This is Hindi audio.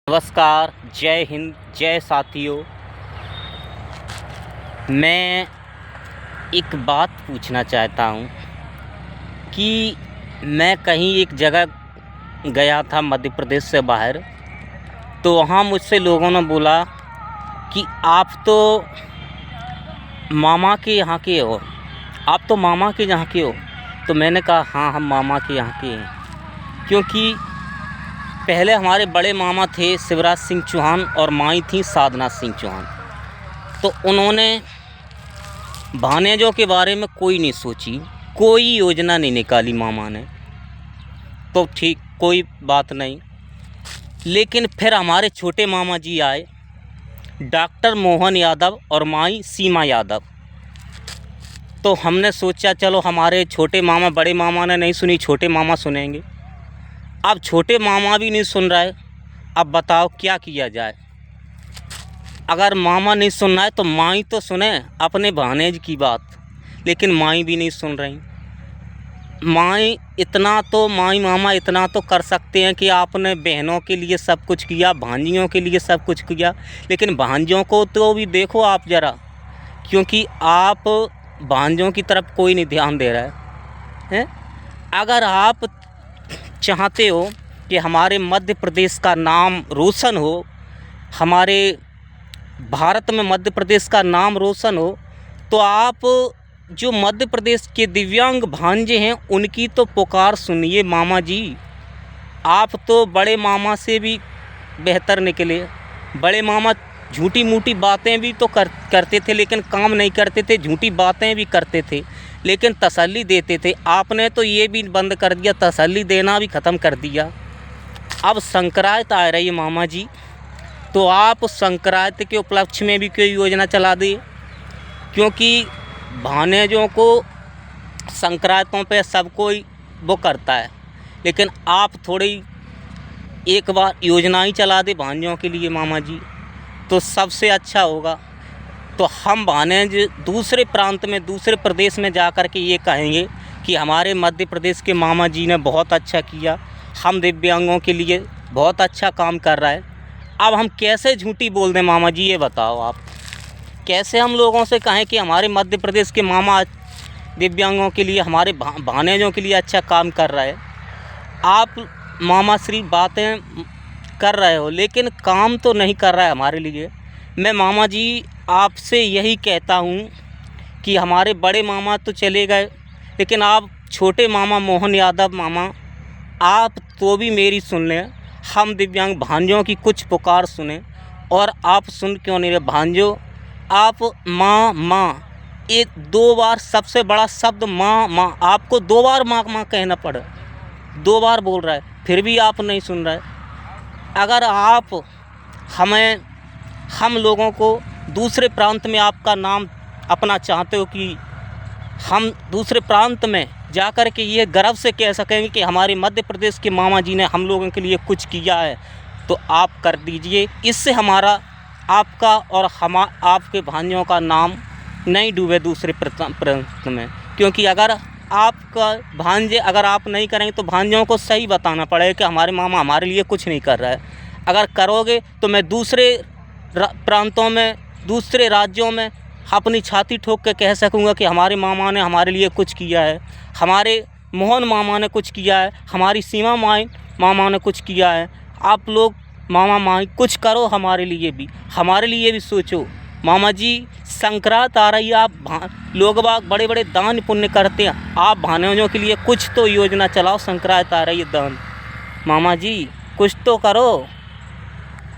नमस्कार, जय हिंद, जय साथियों। मैं एक बात पूछना चाहता हूँ कि मैं कहीं एक जगह गया था मध्य प्रदेश से बाहर, तो वहाँ मुझसे लोगों ने बोला कि आप तो मामा के यहाँ के हो, आप तो मामा के यहाँ के हो। तो मैंने कहा हाँ, हम मामा के यहाँ के हैं, क्योंकि पहले हमारे बड़े मामा थे शिवराज सिंह चौहान और माई थी साधना सिंह चौहान। तो उन्होंने भानेजों के बारे में कोई नहीं सोची, कोई योजना नहीं निकाली मामा ने। तो ठीक, कोई बात नहीं। लेकिन फिर हमारे छोटे मामा जी आए, डॉक्टर मोहन यादव और माई सीमा यादव। तो हमने सोचा चलो हमारे छोटे मामा, बड़े मामा ने नहीं सुनी, छोटे मामा सुनेंगे। अब छोटे मामा भी नहीं सुन रहा है, अब बताओ क्या किया जाए। अगर मामा नहीं सुन रहा है तो माई तो सुने अपने भानेज की बात, लेकिन माई भी नहीं सुन रही। माई मामा इतना तो कर सकते हैं कि आपने बहनों के लिए सब कुछ किया, भांजियों के लिए सब कुछ किया, लेकिन भांजों को तो भी देखो आप ज़रा, क्योंकि आप भांजों की तरफ कोई नहीं ध्यान दे रहा है। अगर आप चाहते हो कि हमारे मध्य प्रदेश का नाम रोशन हो, हमारे भारत में मध्य प्रदेश का नाम रोशन हो, तो आप जो मध्य प्रदेश के दिव्यांग भांजे हैं उनकी तो पुकार सुनिए मामा जी। आप तो बड़े मामा से भी बेहतर निकले। बड़े मामा झूठी मूठी बातें भी तो करते थे, लेकिन काम नहीं करते थे। झूठी बातें भी करते थे, लेकिन तसल्ली देते थे। आपने तो ये भी बंद कर दिया, तसल्ली देना भी ख़त्म कर दिया। अब संक्रांत आ रही है मामा जी, तो आप संक्रांत के उपलक्ष्य में भी कोई योजना चला दें, क्योंकि भानेजों को संक्रांतों पे सब कोई वो करता है, लेकिन आप थोड़ी एक बार योजना ही चला दें भांजों के लिए मामा जी, तो सबसे अच्छा होगा। तो हम भानेज दूसरे प्रांत में, दूसरे प्रदेश में जा कर के ये कहेंगे कि हमारे मध्य प्रदेश के मामा जी ने बहुत अच्छा किया, हम दिव्यांगों के लिए बहुत अच्छा काम कर रहा है। अब हम कैसे झूठी बोल दें मामा जी, ये बताओ आप। कैसे हम लोगों से कहें कि हमारे मध्य प्रदेश के मामा दिव्यांगों के लिए, हमारे भानेजों के लिए अच्छा काम कर रहा है। आप मामा श्री बातें कर रहे हो, लेकिन काम तो नहीं कर रहा है हमारे लिए। मैं मामा जी आपसे यही कहता हूँ कि हमारे बड़े मामा तो चले गए, लेकिन आप छोटे मामा मोहन यादव मामा, आप तो भी मेरी सुन लें। हम दिव्यांग भांजों की कुछ पुकार सुने, और आप सुन क्यों नहीं रहे भांजों। आप माँ माँ, ये 2 बार सबसे बड़ा शब्द माँ माँ, आपको 2 बार माँ माँ कहना पड़ा, 2 बार बोल रहा है, फिर भी आप नहीं सुन रहे। अगर आप हम लोगों को दूसरे प्रांत में आपका नाम अपना चाहते हो कि हम दूसरे प्रांत में जा कर के ये गर्व से कह सकेंगे कि हमारे मध्य प्रदेश के मामा जी ने हम लोगों के लिए कुछ किया है, तो आप कर दीजिए। इससे हमारा, आपका और आपके भांजों का नाम नहीं डूबे दूसरे प्रांत में। क्योंकि अगर आपका भांजे, अगर आप नहीं करेंगे तो भांजों को सही बताना पड़ेगा कि हमारे मामा हमारे लिए कुछ नहीं कर रहा है। अगर करोगे तो मैं दूसरे प्रांतों में, दूसरे राज्यों में अपनी छाती ठोक के कह सकूँगा कि हमारे मामा ने हमारे लिए कुछ किया है, हमारे मोहन मामा ने कुछ किया है, हमारी सीमा मामा ने कुछ किया है। आप लोग मामा माई कुछ करो हमारे लिए भी सोचो मामा जी। संक्रांत आ रही है, आप लोग बाग बड़े बड़े दान पुण्य करते हैं, आप भानेजों के लिए कुछ तो योजना चलाओ। संक्रांत आ रही है, दान मामा जी कुछ तो करो।